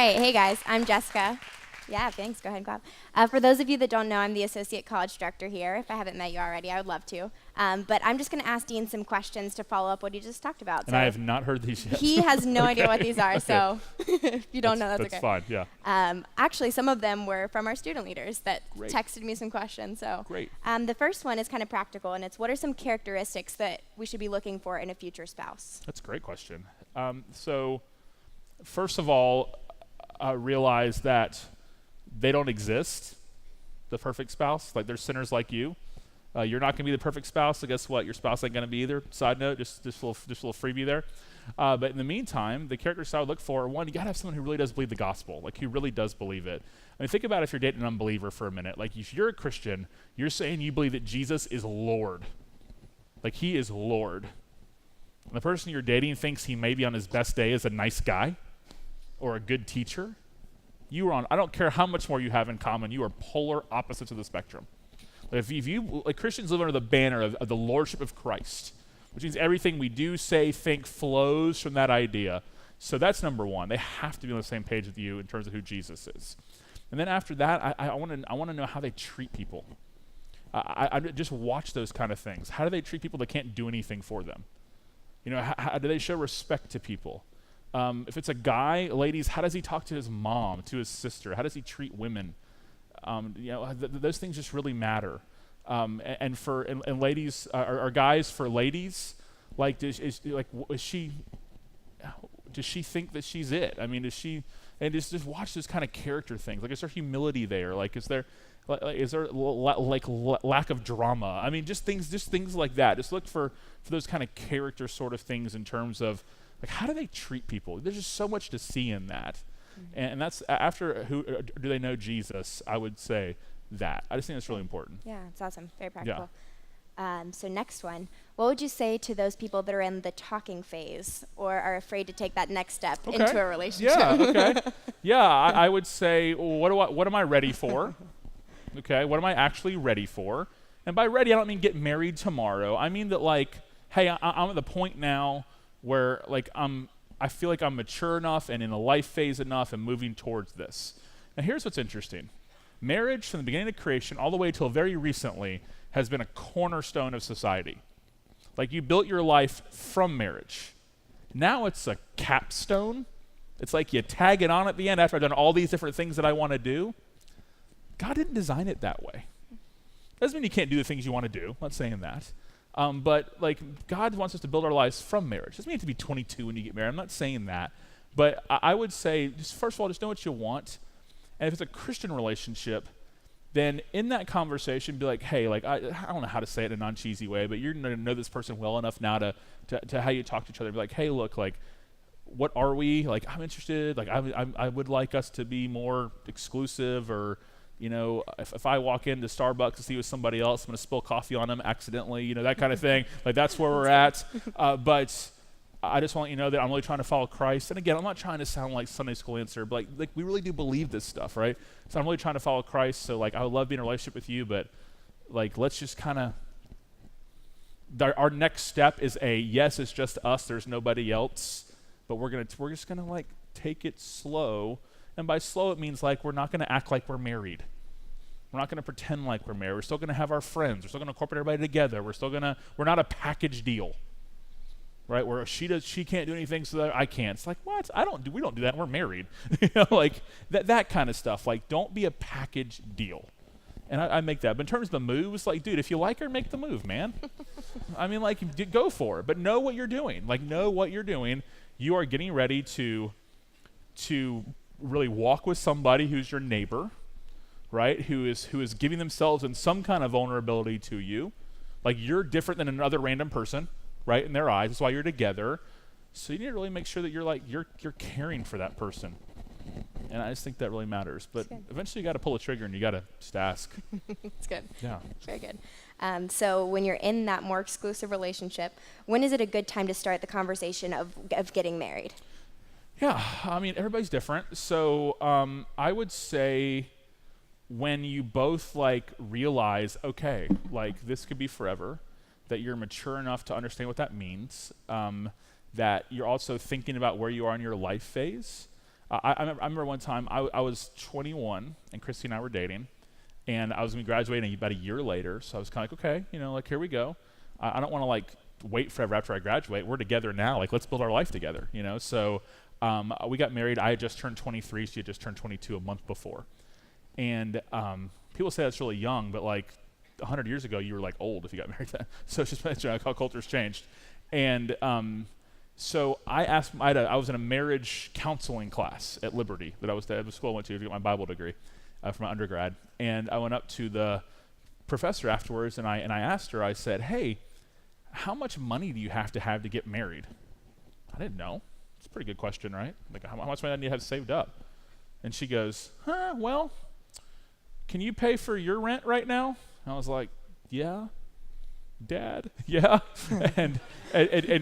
right. Hey, guys. I'm Jessica. Yeah, thanks. Go ahead and clap. For those of you that don't know, I'm the Associate College Director here. If I haven't met you already, I would love to. But I'm just going to ask Dean some questions to follow up what he just talked about. And I have not heard these yet. He has no Okay. idea what these are, Okay. so if you don't know, that's okay. That's fine, yeah. Actually, some of them were from our student leaders that Great. texted me some questions. So Great. The first one is kind of practical, and it's what are some characteristics that we should be looking for in a future spouse? That's a great question. So, first of all, realize that they don't exist, the perfect spouse. Like, they're sinners like you. You're not going to be the perfect spouse, so guess what? Your spouse ain't going to be either. Side note, just a little freebie there. But in the meantime, the characters I would look for, one, you got to have someone who really does believe the gospel, like who really does believe it. I mean, think about if you're dating an unbeliever for a minute. Like, if you're a Christian, you're saying you believe that Jesus is Lord. Like, he is Lord. And the person you're dating thinks he may be on his best day as a nice guy or a good teacher. You are on, I don't care how much more you have in common, you are polar opposites of the spectrum. If you, like, Christians live under the banner of the lordship of Christ, which means everything we do, say, think flows from that idea. So that's number one. They have to be on the same page with you in terms of who Jesus is. And then after that, I want to know how they treat people. I just watch those kind of things. How do they treat people that can't do anything for them? You know, how do they show respect to people? If it's a guy, ladies, how does he talk to his mom, to his sister? How does he treat women? Those things just really matter. And ladies, or guys, for ladies, like, does she think that she's it? I mean, does she? And just watch those kind of character things. Like, is there humility there? Like, is there lack of drama? I mean, just things like that. Just look for those kind of character sort of things in terms of, like, how do they treat people? There's just so much to see in that. Mm-hmm. And that's after who do they know Jesus, I would say that. I just think that's really important. Yeah, it's awesome. Very practical. Yeah. So next one, what would you say to those people that are in the talking phase or are afraid to take that next step into a relationship? Yeah, okay. Yeah, I would say, well, what am I ready for? Okay, what am I actually ready for? And by ready, I don't mean get married tomorrow. I mean that, like, hey, I'm at the point now where, like, I feel like I'm mature enough and in a life phase enough and moving towards this. Now, here's what's interesting. Marriage, from the beginning of creation all the way till very recently, has been a cornerstone of society. Like, you built your life from marriage. Now it's a capstone. It's like you tag it on at the end after I've done all these different things that I want to do. God didn't design it that way. Doesn't mean you can't do the things you want to do. I'm not saying that. But, like, God wants us to build our lives from marriage. Doesn't mean you have to be 22 when you get married. I'm not saying that. But I would say, just first of all, just know what you want. And if it's a Christian relationship, then in that conversation, be like, hey, like, I don't know how to say it in a non-cheesy way, but you're going to know this person well enough now to how you talk to each other. Be like, hey, look, like, what are we? Like, I'm interested. Like, I would like us to be more exclusive, or, you know, if I walk into Starbucks to see with somebody else, I'm going to spill coffee on them accidentally, you know, that kind of thing. Like, that's where we're at. But I just want you to know that I'm really trying to follow Christ. And again, I'm not trying to sound like Sunday school answer, but like we really do believe this stuff, right? So I'm really trying to follow Christ. So, like, I would love being in a relationship with you, but, like, let's just kind of, our next step is yes, it's just us, there's nobody else, but we're just gonna, like, take it slow. And by slow, it means, like, we're not gonna act like we're married. We're not gonna pretend like we're married. We're still gonna have our friends. We're still gonna incorporate everybody together. We're not a package deal. Right, where she can't do anything so that I can't. It's like, what? We don't do that, and we're married. You know, like, that kind of stuff. Like, don't be a package deal. And I make that. But in terms of the moves, like, dude, if you like her, make the move, man. I mean, like, go for it. But know what you're doing. Like, know what you're doing. You are getting ready to really walk with somebody who's your neighbor, right? Who is giving themselves in some kind of vulnerability to you. Like, you're different than another random person, right, in their eyes. That's why you're together. So you need to really make sure that you're caring for that person. And I just think that really matters. But eventually you got to pull a trigger and you got to just ask. It's good. Yeah. Very good. So when you're in that more exclusive relationship, when is it a good time to start the conversation of getting married? Yeah, I mean, everybody's different. So I would say when you both, like, realize, okay, like, this could be forever, that you're mature enough to understand what that means, that you're also thinking about where you are in your life phase. I remember one time I was 21 and Christy and I were dating, and I was going to be graduating about a year later. So I was kind of like, okay, like here we go. I don't want to like wait forever after I graduate. We're together now. Like let's build our life together. So we got married. I had just turned 23. She had just turned 22 a month before. And people say that's really young, but like 100 years ago, you were like old if you got married then. So it's just how culture's changed. And so I was in a marriage counseling class at Liberty that I was at the school I went to get my Bible degree from my undergrad. And I went up to the professor afterwards, and I asked her, I said, hey, how much money do you have to get married? I didn't know. It's a pretty good question, right? Like, how much money do you have saved up? And she goes, well, can you pay for your rent right now? And I was like, yeah. Dad, yeah. and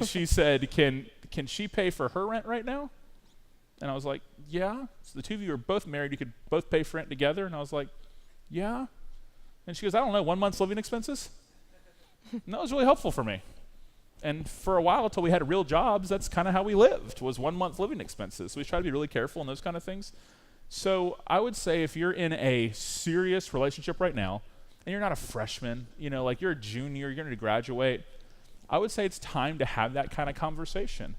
she said, can she pay for her rent right now? And I was like, yeah. So the two of you are both married. You could both pay for rent together. And I was like, yeah. And she goes, I don't know, 1 month's living expenses? And that was really helpful for me. And for a while, until we had real jobs, that's kind of how we lived, was 1 month living expenses. So we try to be really careful in those kind of things. So I would say if you're in a serious relationship right now, and you're not a freshman, like you're a junior, you're going to graduate, I would say it's time to have that kind of conversation.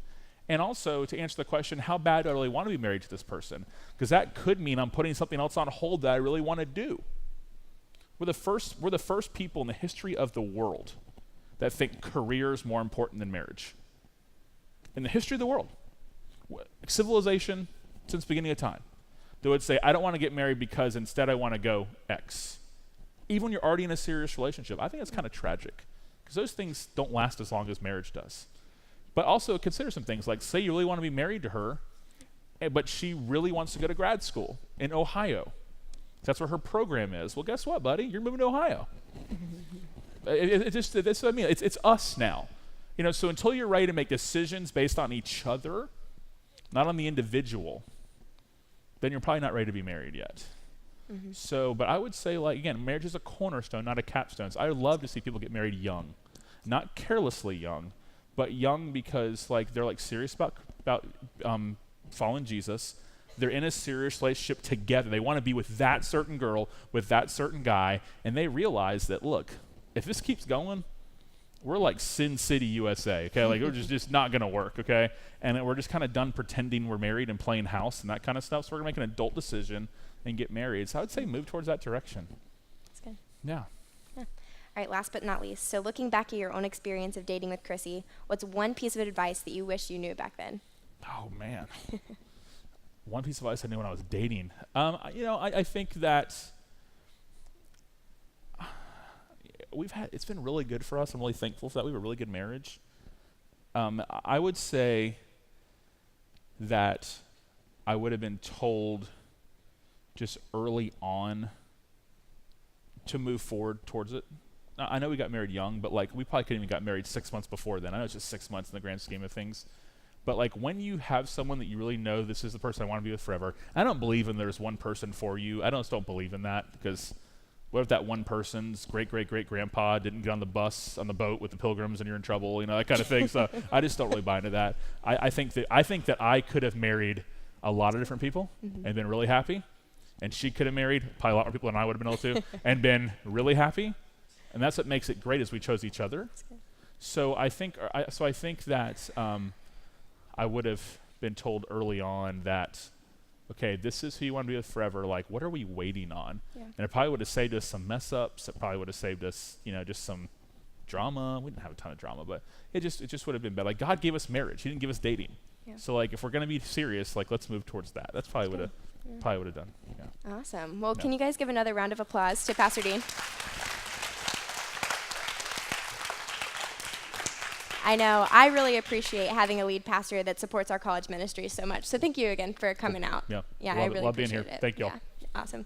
And also to answer the question, how bad do I really want to be married to this person? Because that could mean I'm putting something else on hold that I really want to do. We're the first people in the history of the world that think career is more important than marriage. In the history of the world, civilization since the beginning of time, they would say, I don't want to get married because instead I want to go X. Even when you're already in a serious relationship, I think it's kind of tragic because those things don't last as long as marriage does. But also consider some things like, say you really want to be married to her, but she really wants to go to grad school in Ohio. That's where her program is. Well, guess what, buddy? You're moving to Ohio. That's what I mean. It's us now. So until you're ready to make decisions based on each other, not on the individual, then you're probably not ready to be married yet. Mm-hmm. So, but I would say, like, again, marriage is a cornerstone, not a capstone. So I would love to see people get married young, not carelessly young, but young because, like, they're like serious about following Jesus. They're in a serious relationship together. They want to be with that certain girl, with that certain guy, and they realize that, look, if this keeps going, we're like Sin City, USA, okay? Like, we're just not going to work, okay? And we're just kind of done pretending we're married and playing house and that kind of stuff. So we're going to make an adult decision and get married. So I would say move towards that direction. That's good. Yeah. All right, last but not least. So looking back at your own experience of dating with Chrissy, what's one piece of advice that you wish you knew back then? Oh, man. One piece of advice I knew when I was dating. I think that it's been really good for us. I'm really thankful for that. We have a really good marriage. I would say that I would have been told just early on to move forward towards it. Now, I know we got married young, but like we probably couldn't even got married 6 months before then. I know it's just 6 months in the grand scheme of things. But like when you have someone that you really know this is the person I want to be with forever, I don't believe in there's one person for you. I just don't believe in that because what if that one person's great-great-great-grandpa didn't get on the boat with the Pilgrims and you're in trouble, that kind of thing. So I just don't really buy into that. I think that I could have married a lot of different people and been really happy. And she could have married probably a lot more people than I would have been able to and been really happy. And that's what makes it great is we chose each other. So I think that I would have been told early on that, okay, this is who you want to be with forever. Like, what are we waiting on? Yeah. And it probably would have saved us some mess ups. It probably would have saved us, just some drama. We didn't have a ton of drama, but it just would have been better. Like, God gave us marriage. He didn't give us dating. Yeah. So, like, if we're going to be serious, like, let's move towards that. That's probably would have done. Yeah. Awesome. Well, can you guys give another round of applause to Pastor Dean? I know. I really appreciate having a lead pastor that supports our college ministry so much. So thank you again for coming out. Yeah. I really love being appreciate here. it. Thank you all. Yeah. Awesome.